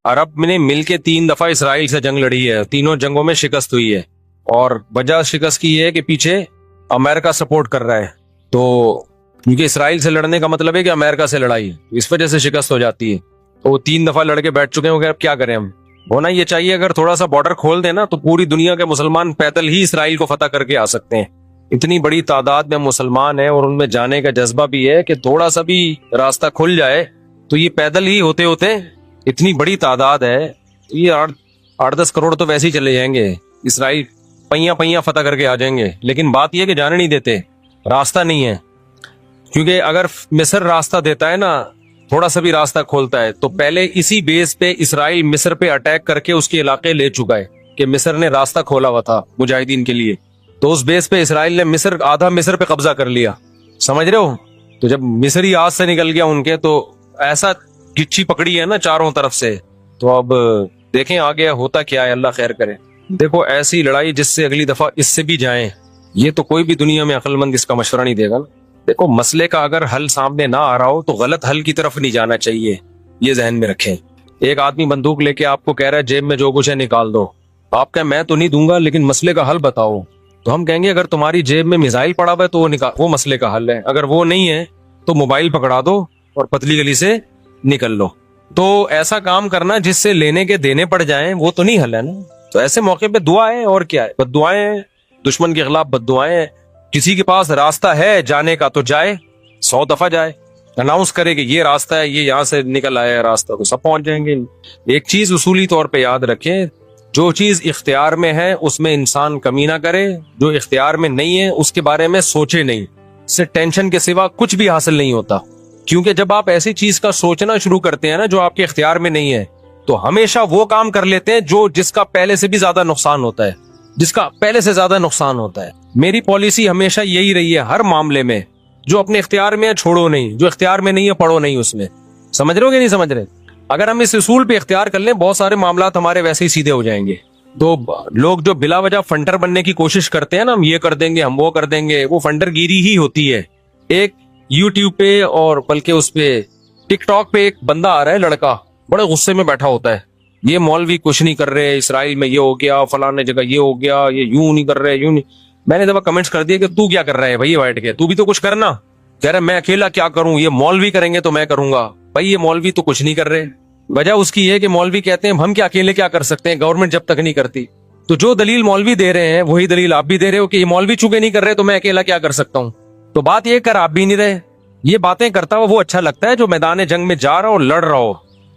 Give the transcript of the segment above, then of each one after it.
عرب نے مل کے 3 دفعہ اسرائیل سے جنگ لڑی ہے, تینوں جنگوں میں شکست ہوئی ہے, اور وجہ شکست کی یہ ہے کہ پیچھے امریکہ سپورٹ کر رہا ہے. تو کیونکہ اسرائیل سے لڑنے کا مطلب ہے کہ امریکہ سے لڑائی, اس وجہ سے شکست ہو جاتی ہے. تو وہ 3 دفعہ لڑ کے بیٹھ چکے ہیں, اب کیا کریں ہم. ہونا یہ چاہیے اگر تھوڑا سا بارڈر کھول دیں نا تو پوری دنیا کے مسلمان پیدل ہی اسرائیل کو فتح کر کے آ سکتے ہیں. اتنی بڑی تعداد میں مسلمان ہیں اور ان میں جانے کا جذبہ بھی ہے کہ تھوڑا سا بھی راستہ کھل جائے تو یہ پیدل ہی ہوتے ہوتے اتنی بڑی تعداد ہے, یہ 8-10 کروڑ تو ویسے ہی چلے جائیں گے. اسرائیل پہیاں فتح کر کے آ جائیں گے. لیکن بات یہ کہ جانے نہیں دیتے, راستہ نہیں ہے. کیونکہ اگر مصر راستہ دیتا ہے نا, تھوڑا سا بھی راستہ کھولتا ہے, تو پہلے اسی بیس پہ اسرائیل مصر پہ اٹیک کر کے اس کے علاقے لے چکا ہے کہ مصر نے راستہ کھولا ہوا تھا مجاہدین کے لیے. تو اس بیس پہ اسرائیل نے آدھا مصر پہ قبضہ کر لیا, سمجھ رہے ہو. تو جب مصری ہاتھ سے نکل گیا ان کے, تو ایسا گچھی پکڑی ہے نا چاروں طرف سے. تو اب دیکھیں آگے ہوتا کیا ہے, اللہ خیر کرے. دیکھو ایسی لڑائی جس سے اگلی دفعہ اس سے بھی جائیں, یہ تو کوئی بھی دنیا میں عقل مند اس کا مشورہ نہیں دے گا نا. دیکھو مسئلے کا اگر حل سامنے نہ آ رہا ہو تو غلط حل کی طرف نہیں جانا چاہیے, یہ ذہن میں رکھیں. ایک آدمی بندوق لے کے آپ کو کہہ رہا ہے جیب میں جو کچھ ہے نکال دو, آپ کہیں میں تو نہیں دوں گا لیکن مسئلے کا حل بتاؤ. تو ہم کہیں گے اگر تمہاری جیب میں میزائل پڑا ہوا ہے تو وہ مسئلے کا حل ہے, اگر وہ نہیں ہے تو موبائل پکڑا دو اور پتلی گلی سے نکل لو. تو ایسا کام کرنا جس سے لینے کے دینے پڑ جائیں وہ تو نہیں حل ہے نا. تو ایسے موقع پہ دعا ہے, اور کیا ہے, بد دعائیں ہیں, دشمن کے خلاف بد دعائیں ہیں. کسی کے پاس راستہ ہے جانے کا تو جائے, 100 دفعہ جائے, اناؤنس کرے کہ یہ راستہ ہے, یہ یہاں سے نکل آیا ہے راستہ, تو سب پہنچ جائیں گے. ایک چیز اصولی طور پہ یاد رکھیں, جو چیز اختیار میں ہے اس میں انسان کمی نہ کرے, جو اختیار میں نہیں ہے اس کے بارے میں سوچے نہیں. اس سے ٹینشن کے سوا کچھ بھی حاصل نہیں ہوتا. کیونکہ جب آپ ایسی چیز کا سوچنا شروع کرتے ہیں نا جو آپ کے اختیار میں نہیں ہے, تو ہمیشہ وہ کام کر لیتے ہیں جس کا پہلے سے بھی زیادہ نقصان ہوتا ہے, جس کا پہلے سے زیادہ نقصان ہوتا ہے. میری پالیسی ہمیشہ یہی رہی ہے ہر معاملے میں, جو اپنے اختیار میں ہے چھوڑو نہیں, جو اختیار میں نہیں ہے پڑھو نہیں اس میں. سمجھ رہے ہو کہ نہیں سمجھ رہے؟ اگر ہم اس اصول پہ اختیار کر لیں بہت سارے معاملات ہمارے ویسے ہی سیدھے ہو جائیں گے. تو لوگ جو بلا وجہ فنڈر بننے کی کوشش کرتے ہیں نا, ہم یہ کر دیں گے ہم وہ کر دیں گے, وہ فنڈر گیری ہی ہوتی ہے. ایک یوٹیوب پہ اور بلکہ اس پہ ٹک ٹاک پہ ایک بندہ آ رہا ہے, لڑکا بڑے غصے میں بیٹھا ہوتا ہے, یہ مولوی کچھ نہیں کر رہے, اسرائیل میں یہ ہو گیا, فلانے جگہ یہ ہو گیا, یہ یوں نہیں کر رہے, یوں نہیں. میں نے دفعہ کمنٹس کر دیا کہ تو کیا کر رہا ہے بھائی بیٹھ کے, تو بھی تو کچھ کرنا. کہہ رہا میں اکیلا کیا کروں, یہ مولوی کریں گے تو میں کروں گا. بھائی یہ مولوی تو کچھ نہیں کر رہے. وجہ اس کی ہے کہ مولوی کہتے ہیں ہم کیا اکیلے کیا کر سکتے ہیں, گورنمنٹ جب تک نہیں کرتی. تو جو دلیل مولوی دے رہے ہیں وہی دلیل آپ بھی دے رہے ہو کہ یہ مولوی چونکہ نہیں کر رہے تو میں اکیلا کیا کر سکتا ہوں. تو بات یہ کر آپ بھی نہیں رہے. یہ باتیں کرتا ہوا وہ اچھا لگتا ہے جو میدان جنگ میں جا رہا ہو اور لڑ رہا ہو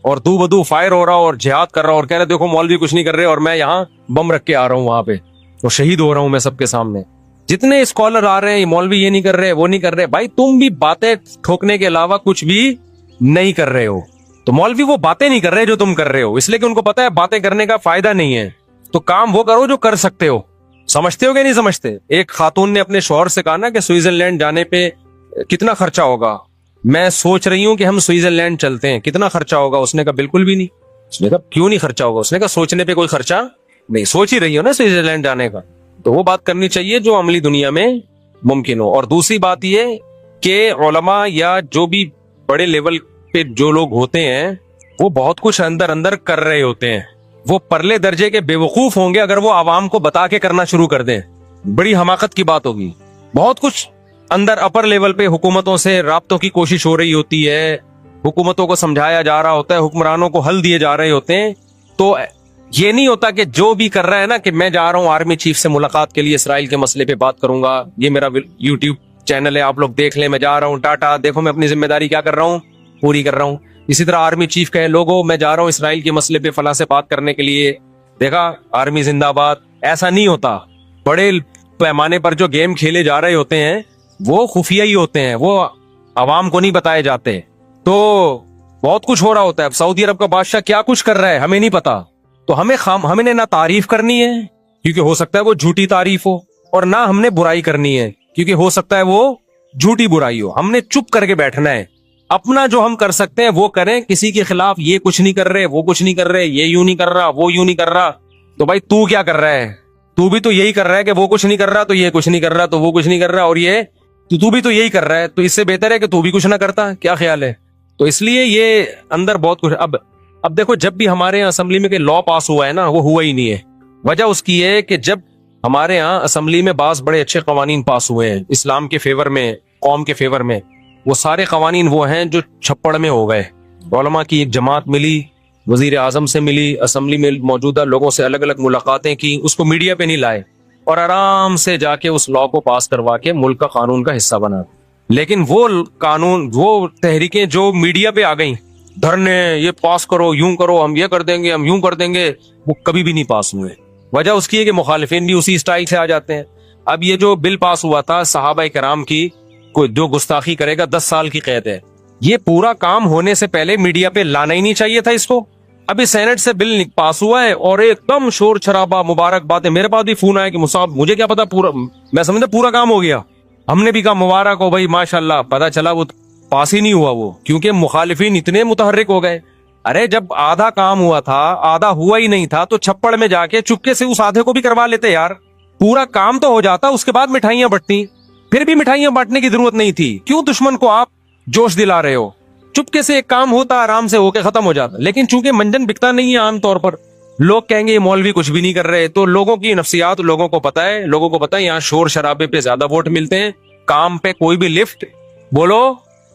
اور دو بدو فائر ہو رہا ہو اور جہاد کر رہا ہو اور کہہ رہے دیکھو مولوی کچھ نہیں کر رہے اور میں یہاں بم رکھ کے آ رہا ہوں وہاں پہ اور شہید ہو رہا ہوں میں سب کے سامنے. جتنے اسکالر آ رہے ہیں یہ مولوی یہ نہیں کر رہے وہ نہیں کر رہے, بھائی تم بھی باتیں ٹھوکنے کے علاوہ کچھ بھی نہیں کر رہے ہو. تو مولوی وہ باتیں نہیں کر رہے جو تم کر رہے ہو, اس لیے کہ ان کو پتا ہے باتیں کرنے کا فائدہ نہیں ہے. تو کام وہ کرو جو کر سکتے ہو. سمجھتے ہو کہ نہیں سمجھتے؟ ایک خاتون نے اپنے شوہر سے کہا نا کہ سوئٹزرلینڈ جانے پہ کتنا خرچہ ہوگا, میں سوچ رہی ہوں کہ ہم سوئٹزرلینڈ چلتے ہیں, کتنا خرچہ ہوگا؟ اس نے کہا بالکل بھی نہیں. اس نے کہا کیوں نہیں خرچہ ہوگا؟ اس نے کہا سوچنے پہ کوئی خرچہ نہیں, سوچ ہی رہی ہو نا سوئٹزرلینڈ جانے کا. تو وہ بات کرنی چاہیے جو عملی دنیا میں ممکن ہو. اور دوسری بات یہ کہ علماء یا جو بھی بڑے لیول پہ جو لوگ ہوتے ہیں وہ بہت کچھ اندر کر رہے ہوتے ہیں. وہ پرلے درجے کے بے وقوف ہوں گے اگر وہ عوام کو بتا کے کرنا شروع کر دیں, بڑی حماقت کی بات ہوگی. بہت کچھ اندر اپر لیول پہ حکومتوں سے رابطوں کی کوشش ہو رہی ہوتی ہے, حکومتوں کو سمجھایا جا رہا ہوتا ہے, حکمرانوں کو حل دیے جا رہے ہوتے ہیں. تو یہ نہیں ہوتا کہ جو بھی کر رہا ہے نا کہ میں جا رہا ہوں آرمی چیف سے ملاقات کے لیے اسرائیل کے مسئلے پہ بات کروں گا, یہ میرا یوٹیوب چینل ہے آپ لوگ دیکھ لیں, میں جا رہا ہوں ٹاٹا دیکھو میں اپنی ذمہ داری کیا کر رہا ہوں پوری کر رہا ہوں. اسی طرح آرمی چیف کہے لوگوں میں جا رہا ہوں اسرائیل کے مسئلے پہ فلاں سے بات کرنے کے لیے, دیکھا آرمی زندہ آباد. ایسا نہیں ہوتا. بڑے پیمانے پر جو گیم کھیلے جا رہے ہوتے ہیں وہ خفیہ ہی ہوتے ہیں, وہ عوام کو نہیں بتائے جاتے. تو بہت کچھ ہو رہا ہوتا ہے. اب سعودی عرب کا بادشاہ کیا کچھ کر رہا ہے ہمیں نہیں پتا, تو ہمیں نے نہ تعریف کرنی ہے کیونکہ ہو سکتا ہے وہ جھوٹی تعریف ہو, اور نہ ہم نے برائی کرنی ہے کیونکہ ہو سکتا ہے وہ جھوٹی برائی ہو. ہم نے چپ کر کے بیٹھنا ہے, اپنا جو ہم کر سکتے ہیں وہ کریں. کسی کے خلاف یہ کچھ نہیں کر رہے وہ کچھ نہیں کر رہے, یہ یوں نہیں کر رہا وہ یوں نہیں کر رہا, تو بھائی تو کیا کر رہا ہے؟ تو بھی تو یہی کر رہا ہے کہ وہ کچھ نہیں کر رہا تو یہ کچھ نہیں کر رہا تو وہ کچھ نہیں کر رہا, اور یہ تو بھی تو یہی کر رہا ہے, تو اس سے بہتر ہے کہ تو بھی کچھ نہ کرتا. کیا خیال ہے؟ تو اس لیے یہ اندر بہت کچھ. اب اب دیکھو جب بھی ہمارے یہاں اسمبلی میں کوئی لا پاس ہوا ہے نا وہ ہوا ہی نہیں ہے. وجہ اس کی ہے کہ جب ہمارے یہاں اسمبلی میں بعض بڑے اچھے قوانین پاس ہوئے ہیں اسلام کے فیور میں, قوم کے فیور میں, وہ سارے قوانین وہ ہیں جو چھپڑ میں ہو گئے. علماء کی ایک جماعت ملی, وزیر اعظم سے ملی, اسمبلی میں موجودہ لوگوں سے الگ الگ ملاقاتیں کی, اس کو میڈیا پہ نہیں لائے اور آرام سے جا کے اس لا کو پاس کروا کے ملک کا قانون کا حصہ بنا. لیکن وہ قانون, وہ تحریکیں جو میڈیا پہ آ گئیں, دھرنے, یہ پاس کرو, یوں کرو, ہم یہ کر دیں گے, ہم یوں کر دیں گے, وہ کبھی بھی نہیں پاس ہوئے. وجہ اس کی ہے کہ مخالفین بھی اسی اسٹائل سے آ جاتے ہیں. اب یہ جو بل پاس ہوا تھا صحابہ کرام کی کوئی جو گستاخی کرے گا 10 سال کی قید ہے, یہ پورا کام ہونے سے پہلے میڈیا پہ لانا ہی نہیں چاہیے تھا اس کو. ابھی سینٹ سے بل پاس ہوا ہے اور ایک دم شور شرابہ, مبارک باتیں. میرے پاس بھی فون آیا کہ مصعب مجھے کیا پتا, پورا میں سمجھتا پورا کام ہو گیا, ہم نے بھی کہا مبارک ہو بھائی ماشاءاللہ. پتا چلا وہ پاس ہی نہیں ہوا وہ, کیونکہ مخالفین اتنے متحرک ہو گئے. ارے جب آدھا کام ہوا تھا, آدھا ہوا ہی نہیں تھا, تو چھپڑ میں جا کے چپکے سے اس آدھے کو بھی کروا لیتے یار. پورا کام تو ہو جاتا, اس کے بعد مٹھائیاں بٹتی. پھر بھی مٹھائیاں بانٹنے کی ضرورت نہیں تھی. کیوں دشمن کو آپ جوش دلا رہے ہو؟ چپکے سے ایک کام ہوتا, آرام سے ہو کے ختم ہو جاتا. لیکن چونکہ منجن بکتا نہیں ہے عام طور پر, لوگ کہیں گے یہ مولوی کچھ بھی نہیں کر رہے, تو لوگوں کی نفسیات لوگوں کو پتا ہے. لوگوں کو پتا ہے یہاں شور شرابے پہ زیادہ ووٹ ملتے ہیں, کام پہ کوئی بھی لفٹ بولو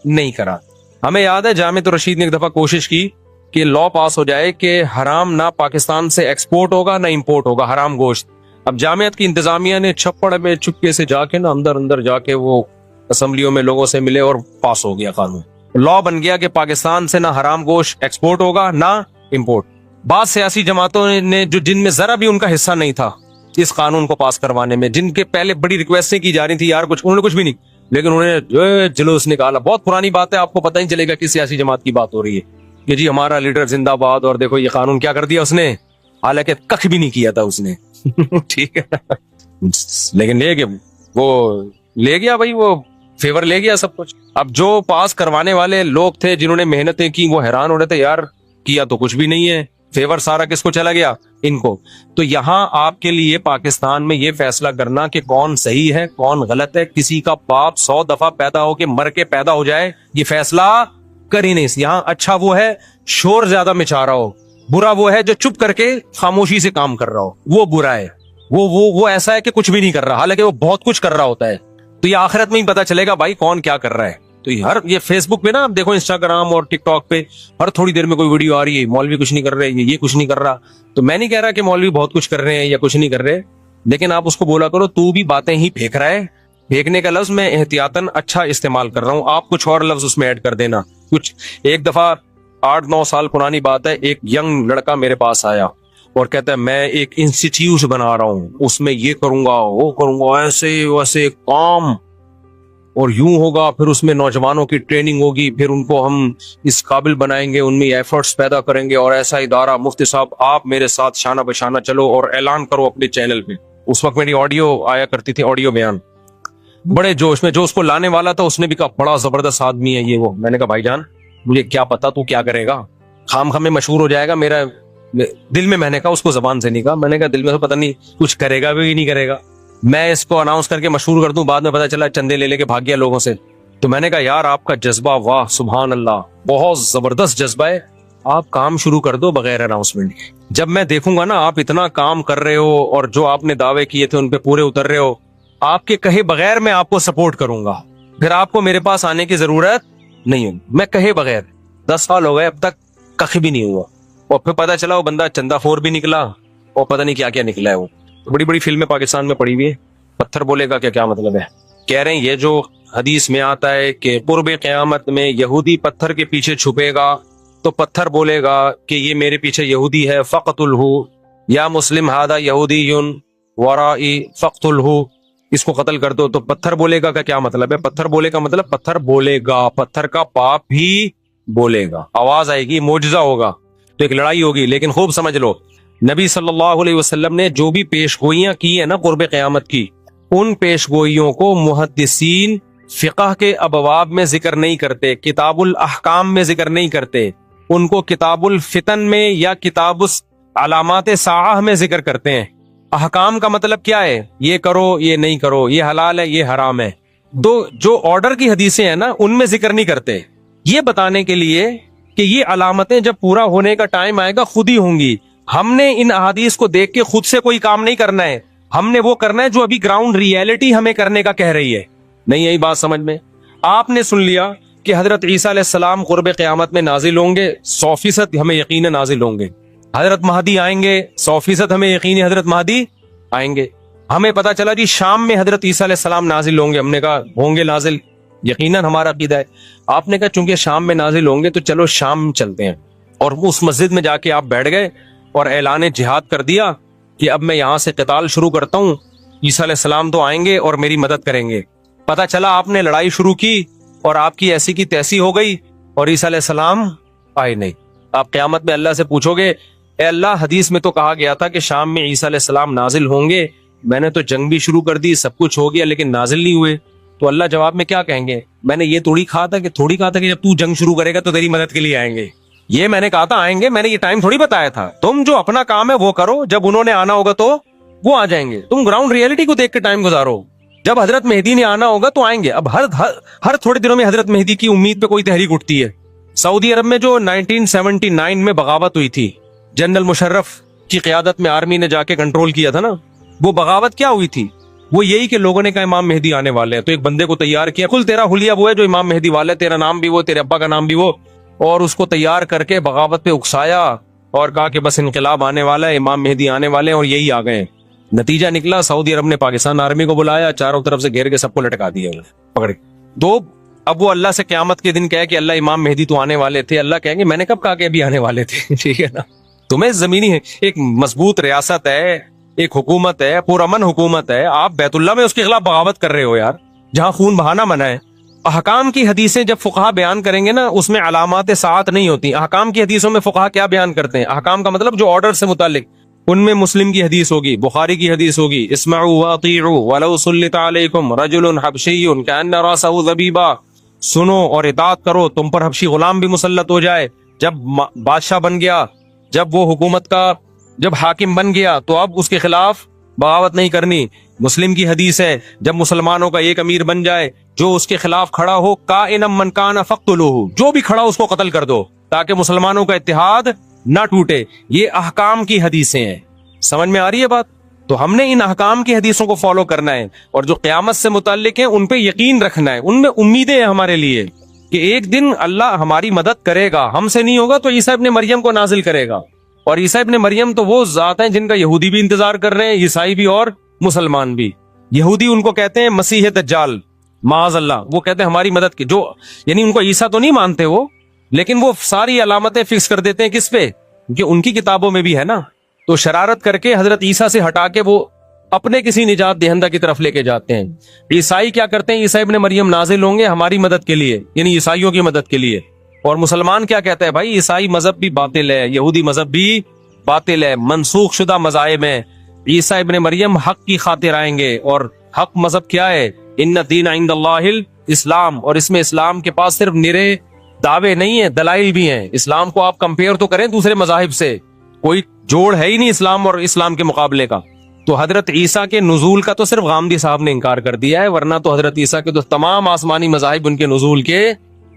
نہیں کرا. ہمیں یاد ہے جامعۃ الرشید نے ایک دفعہ کوشش کی کہ لا پاس ہو جائے کہ حرام نہ پاکستان سے ایکسپورٹ ہوگا نہ امپورٹ ہوگا, حرام گوشت. اب جامعت کی انتظامیہ نے چھپڑ میں چپکے سے جا کے نا اندر جا کے وہ اسمبلیوں میں لوگوں سے ملے اور پاس ہو گیا قانون. لا بن گیا کہ پاکستان سے نہ حرام گوشت ایکسپورٹ ہوگا نہ امپورٹ. بعض سیاسی جماعتوں نے جو جن میں ذرا بھی ان کا حصہ نہیں تھا اس قانون کو پاس کروانے میں, جن کے پہلے بڑی ریکویسٹیں کی جا رہی تھی یار کچھ, انہوں نے کچھ بھی نہیں, لیکن انہوں نے جو جلوس نکالا. بہت پرانی بات ہے, آپ کو پتہ ہی چلے گا کس سیاسی جماعت کی بات ہو رہی ہے کہ جی ہمارا لیڈر زندہ باد, اور دیکھو یہ قانون کیا کر دیا اس نے, حالانکہ کخ بھی نہیں کیا تھا اس نے. ٹھیک ہے, لیکن لے گیا وہ, لے گیا بھائی, وہ فیور لے گیا سب کچھ. اب جو پاس کروانے والے لوگ تھے جنہوں نے محنتیں کی وہ حیران ہو رہے تھے یار کیا تو کچھ بھی نہیں ہے, فیور سارا کس کو چلا گیا, ان کو. تو یہاں آپ کے لیے پاکستان میں یہ فیصلہ کرنا کہ کون صحیح ہے کون غلط ہے, کسی کا باپ 100 دفعہ پیدا ہو کے مر کے پیدا ہو جائے, یہ فیصلہ کر ہی نہیں. یہاں اچھا وہ ہے شور زیادہ مچا رہا ہو, برا وہ ہے جو چپ کر کے خاموشی سے کام کر رہا ہو, وہ برا ہے. وہ ایسا ہے کہ کچھ بھی نہیں کر رہا, حالانکہ وہ بہت کچھ کر رہا ہوتا ہے. تو یہ آخرت میں ہی پتا چلے گا بھائی کون کیا کر رہا ہے. تو یہ فیس بک پہ نا آپ دیکھو, انسٹاگرام اور ٹک ٹاک پہ ہر تھوڑی دیر میں کوئی ویڈیو آ رہی ہے, مولوی کچھ نہیں کر رہے, یہ کچھ نہیں کر رہا. تو میں نہیں کہہ رہا کہ مولوی بہت کچھ کر رہے ہیں یا کچھ نہیں کر رہے, لیکن آپ اس کو بولا کرو تو بھی باتیں ہی پھینک رہا ہے. پھینکنے کا لفظ میں احتیاطاً اچھا استعمال کر رہا ہوں, آپ کچھ اور لفظ اس میں ایڈ کر دینا. کچھ ایک دفعہ 8-9 سال پرانی بات ہے, ایک ینگ لڑکا میرے پاس آیا اور کہتا ہے میں ایک انسٹیٹیوٹ بنا رہا ہوں, اس میں یہ کروں گا وہ کروں گا, ایسے ویسے کام, اور یوں ہوگا, پھر اس میں نوجوانوں کی ٹریننگ ہوگی, پھر ان کو ہم اس قابل بنائیں گے, ان میں ایفرٹس پیدا کریں گے, اور ایسا ادارہ. مفتی صاحب آپ میرے ساتھ شانہ بشانہ چلو اور اعلان کرو اپنے چینل پہ. اس وقت میری آڈیو آیا کرتی تھی, آڈیو بیان, بڑے جوش میں. جو اس کو لانے والا تھا اس نے بھی کہا بڑا زبردست آدمی ہے یہ وہ. میں نے کہا بھائی جان مجھے کیا پتا تو کیا کرے گا, خام خام میں مشہور ہو جائے گا. میرا دل میں نے کہا, اس کو زبان سے نہیں کہا, میں نے کہا دل میں تو پتہ نہیں کچھ کرے گا بھی نہیں کرے گا, میں اس کو اناؤنس کر کے مشہور کر دوں, بعد میں پتا چلا چندے لے کے بھاگ گیا لوگوں سے. تو میں نے کہا یار آپ کا جذبہ واہ سبحان اللہ, بہت زبردست جذبہ ہے, آپ کام شروع کر دو بغیر اناؤنسمنٹ. جب میں دیکھوں گا نا آپ اتنا کام کر رہے ہو اور جو آپ نے دعوے کیے تھے ان پہ پورے اتر رہے ہو, آپ کے کہے بغیر میں آپ کو سپورٹ کروں گا, پھر آپ کو میرے پاس آنے کی ضرورت نہیں ہوگی. میں کہے بغیر 10 سال ہو گئے اب تک کخ بھی نہیں ہوا, اور پھر پتا چلا وہ بندہ چندہ فور بھی نکلا, اور پتہ نہیں کیا کیا نکلا ہے. وہ بڑی بڑی فلمیں پاکستان میں پڑی ہوئی ہے. پتھر بولے گا کیا مطلب ہے, کہہ رہے ہیں یہ جو حدیث میں آتا ہے کہ قرب قیامت میں یہودی پتھر کے پیچھے چھپے گا تو پتھر بولے گا کہ یہ میرے پیچھے یہودی ہے, فقتلہ یا مسلم ھذا یہودی ورائی فقتلہ, اس کو قتل کر دو. تو پتھر بولے گا کا کیا مطلب ہے؟ پتھر بولے کا مطلب پتھر بولے گا, پتھر کا باپ بھی بولے گا, آواز آئے گی, معجزہ ہوگا, تو ایک لڑائی ہوگی. لیکن خوب سمجھ لو نبی صلی اللہ علیہ وسلم نے جو بھی پیش گوئیاں کی ہیں نا قرب قیامت کی, ان پیش گوئیوں کو محدثین فقہ کے ابواب میں ذکر نہیں کرتے, کتاب الاحکام میں ذکر نہیں کرتے, ان کو کتاب الفتن میں یا کتاب علامات ساعہ میں ذکر کرتے ہیں. احکام کا مطلب کیا ہے, یہ کرو یہ نہیں کرو, یہ حلال ہے یہ حرام ہے. تو جو آرڈر کی حدیثیں ہیں نا ان میں ذکر نہیں کرتے, یہ بتانے کے لیے کہ یہ علامتیں جب پورا ہونے کا ٹائم آئے گا خود ہی ہوں گی. ہم نے ان احادیث کو دیکھ کے خود سے کوئی کام نہیں کرنا ہے, ہم نے وہ کرنا ہے جو ابھی گراؤنڈ ریئلٹی ہمیں کرنے کا کہہ رہی ہے. نہیں یہی بات سمجھ میں؟ آپ نے سن لیا کہ حضرت عیسیٰ علیہ السلام قرب قیامت میں نازل ہوں گے, 100% ہمیں یقین ہے نازل ہوں گے. حضرت مہدی آئیں گے, 100% ہمیں یقین ہے حضرت مہدی آئیں گے. ہمیں پتا چلا جی شام میں حضرت عیسیٰ علیہ السلام نازل ہوں گے, ہم نے کہا ہوں گے نازل, یقیناً ہمارا عقیدہ ہے. آپ نے کہا چونکہ شام میں نازل ہوں گے تو چلو شام چلتے ہیں, اور اس مسجد میں جا کے آپ بیٹھ گئے اور اعلان جہاد کر دیا کہ اب میں یہاں سے قتال شروع کرتا ہوں, عیسیٰ علیہ السلام تو آئیں گے اور میری مدد کریں گے. پتا چلا آپ نے لڑائی شروع کی اور آپ کی ایسی کی تیسی ہو گئی اور عیسیٰ علیہ السلام آئے نہیں. آپ قیامت میں اللہ سے پوچھو گے اے اللہ حدیث میں تو کہا گیا تھا کہ شام میں عیسیٰ علیہ السلام نازل ہوں گے, میں نے تو جنگ بھی شروع کر دی, سب کچھ ہو گیا, لیکن نازل نہیں ہوئے. تو اللہ جواب میں کیا کہیں گے؟ میں نے یہ تھوڑی کہا تھا کہ جب تو جنگ شروع کرے گا تو تیری مدد کے لیے آئیں گے. یہ میں نے کہا تھا آئیں گے, میں نے یہ ٹائم تھوڑی بتایا تھا. تم جو اپنا کام ہے وہ کرو, جب انہوں نے آنا ہوگا تو وہ آ جائیں گے. تم گراؤنڈ ریئلٹی کو دیکھ کے ٹائم گزارو. جب حضرت مہدی نے آنا ہوگا تو آئیں گے. اب ہر تھوڑے دنوں میں حضرت مہدی کی امید پہ کوئی تحریک اٹھتی ہے. سعودی عرب میں جو 1979 میں بغاوت ہوئی تھی, جنرل مشرف کی قیادت میں آرمی نے جا کے کنٹرول کیا تھا نا, وہ بغاوت کیا ہوئی تھی؟ وہ یہی کہ لوگوں نے کہا امام مہدی آنے والے ہیں, تو ایک بندے کو تیار کیا, کل تیرا حلیہ وہ ہے جو امام مہدی والا ہے, تیرا نام بھی وہ, تیرے ابا کا نام بھی وہ, اور اس کو تیار کر کے بغاوت پہ اکسایا اور کہا کہ بس انقلاب آنے والا ہے, امام مہدی آنے والے ہیں, اور یہی آ گئے. نتیجہ نکلا سعودی عرب نے پاکستان آرمی کو بلایا, چاروں طرف سے گھیر کے سب کو لٹکا دیا پکڑ کے. تو اب وہ اللہ سے قیامت کے دن کہے کہ اللہ امام مہدی تو آنے والے تھے, اللہ کہیں گے میں نے کب کہا کہ ابھی آنے والے تھے. ٹھیک ہے نا؟ تمہیں زمینی ہے ایک مضبوط ریاست ہے, ایک حکومت ہے, پرامن حکومت ہے, آپ بیت اللہ میں اس کے خلاف بغاوت کر رہے ہو یار, جہاں خون بہانا منع ہے. احکام کی حدیثیں جب فقہا بیان کریں گے نا, اس میں علامات ساعت نہیں ہوتی. احکام کی حدیثوں میں فقہا کیا بیان کرتے ہیں؟ احکام کا مطلب جو آرڈر سے متعلق, ان میں مسلم کی حدیث ہوگی, بخاری کی حدیث ہوگی, اسمعوا واطیعوا ولو سلط علیکم رجل حبشی کأن راسہ ذبیبہ, سنو اور اطاعت کرو, تم پر حبشی غلام بھی مسلط ہو جائے. جب بادشاہ بن گیا, جب وہ حکومت کا جب حاکم بن گیا, تو اب اس کے خلاف بغاوت نہیں کرنی. مسلم کی حدیث ہے جب مسلمانوں کا ایک امیر بن جائے, جو اس کے خلاف کھڑا ہو, کائنا من کان فقتلوہ, جو بھی کھڑا اس کو قتل کر دو تاکہ مسلمانوں کا اتحاد نہ ٹوٹے. یہ احکام کی حدیثیں ہیں. سمجھ میں آ رہی ہے بات؟ تو ہم نے ان احکام کی حدیثوں کو فالو کرنا ہے, اور جو قیامت سے متعلق ہیں ان پہ یقین رکھنا ہے. ان میں امیدیں ہیں ہمارے لیے کہ ایک دن اللہ ہماری مدد کرے گا. ہم سے نہیں ہوگا تو عیسیٰ ابن مریم کو نازل کرے گا. اور عیسیٰ ابن مریم تو وہ ذات ہیں جن کا یہودی بھی انتظار کر رہے ہیں, عیسائی بھی اور مسلمان بھی. یہودی ان کو کہتے ہیں مسیح دجال, معاذ اللہ. وہ کہتے ہیں ہماری مدد کی, جو یعنی ان کو عیسیٰ تو نہیں مانتے وہ, لیکن وہ ساری علامتیں فکس کر دیتے ہیں کس پہ؟ کہ ان کی کتابوں میں بھی ہے نا. تو شرارت کر کے حضرت عیسیٰ سے ہٹا کے وہ اپنے کسی نجات دہندہ کی طرف لے کے جاتے ہیں. عیسائی کیا کرتے ہیں؟ عیسیٰ ابن مریم نازل ہوں گے ہماری مدد کے لیے, یعنی عیسائیوں کی مدد کے لیے. اور مسلمان کیا کہتا ہے؟ بھائی عیسائی مذہب بھی باطل ہے, یہودی مذہب بھی باطل ہے, منسوخ شدہ مذاہب ہیں. عیسیٰ ابن مریم حق کی خاطر آئیں گے, اور حق مذہب کیا ہے؟ ان الدین عند اللہ الاسلام. اور اس میں اسلام کے پاس صرف نرے دعوے نہیں ہیں, دلائل بھی ہیں. اسلام کو آپ کمپیئر تو کریں دوسرے مذاہب سے, کوئی جوڑ ہے ہی نہیں اسلام اور اسلام کے مقابلے کا. تو حضرت عیسیٰ کے نزول کا تو صرف غامدی صاحب نے انکار کر دیا ہے, ورنہ تو حضرت عیسیٰ کے تو تمام آسمانی مذاہب ان کے نزول کے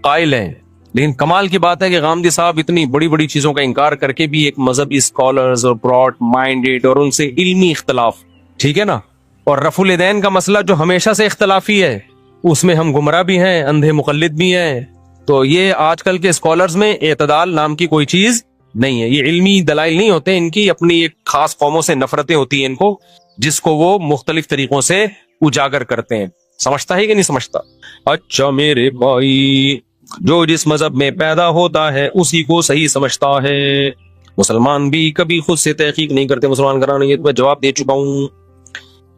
قائل ہیں. لیکن کمال کی بات ہے کہ غامدی صاحب اتنی بڑی بڑی چیزوں کا انکار کر کے بھی ایک مذہبی اسکالرز اور براڈ مائنڈیڈ اور ان سے علمی اختلاف, ٹھیک ہے نا. اور رفع الیدین کا مسئلہ جو ہمیشہ سے اختلافی ہے, اس میں ہم گمراہ بھی ہیں, اندھے مقلد بھی ہیں. تو یہ آج کل کے اسکالرز میں اعتدال نام کی کوئی چیز نہیں ہے. یہ علمی دلائل نہیں ہوتے, ان کی اپنی ایک خاص قوموں سے نفرتیں ہوتی ہیں ان کو, جس کو وہ مختلف طریقوں سے اجاگر کرتے ہیں. سمجھتا ہے کہ نہیں سمجھتا؟ اچھا میرے بھائی, جو جس مذہب میں پیدا ہوتا ہے اسی کو صحیح سمجھتا ہے. مسلمان بھی کبھی خود سے تحقیق نہیں کرتے مسلمان کرانے, یہ تو میں جواب دے چکا ہوں.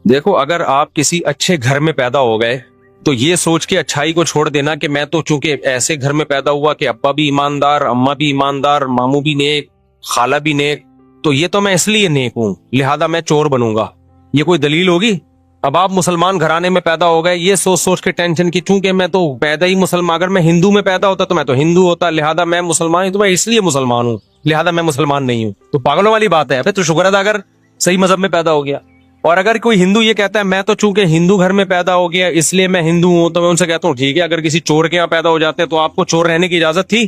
دیکھو, اگر آپ کسی اچھے گھر میں پیدا ہو گئے تو یہ سوچ کے اچھائی کو چھوڑ دینا کہ میں تو چونکہ ایسے گھر میں پیدا ہوا کہ ابا بھی ایماندار, اماں بھی ایماندار, ماموں بھی نیک, خالہ بھی نیک, تو یہ تو میں اس لیے نیک ہوں لہذا میں چور بنوں گا. یہ کوئی دلیل ہوگی؟ اب آپ مسلمان گھرانے میں پیدا ہو گئے, یہ سوچ کے ٹینشن کی چونکہ میں تو پیدا ہی مسلمان, اگر میں ہندو میں پیدا ہوتا تو میں تو ہندو ہوتا, لہذا میں مسلمان ہوں, تو میں اس لیے مسلمان ہوں لہذا میں مسلمان نہیں ہوں. تو پاگلوں والی بات ہے. تو شکر ادا اگر صحیح مذہب میں پیدا ہو گیا. اور اگر کوئی ہندو یہ کہتا ہے میں تو چونکہ ہندو گھر میں پیدا ہو گیا اس لیے میں ہندو ہوں, تو میں ان سے کہتا ہوں ٹھیک ہے, اگر کسی چور کے یہاں پیدا ہو جاتے تو آپ کو چور رہنے کی اجازت تھی؟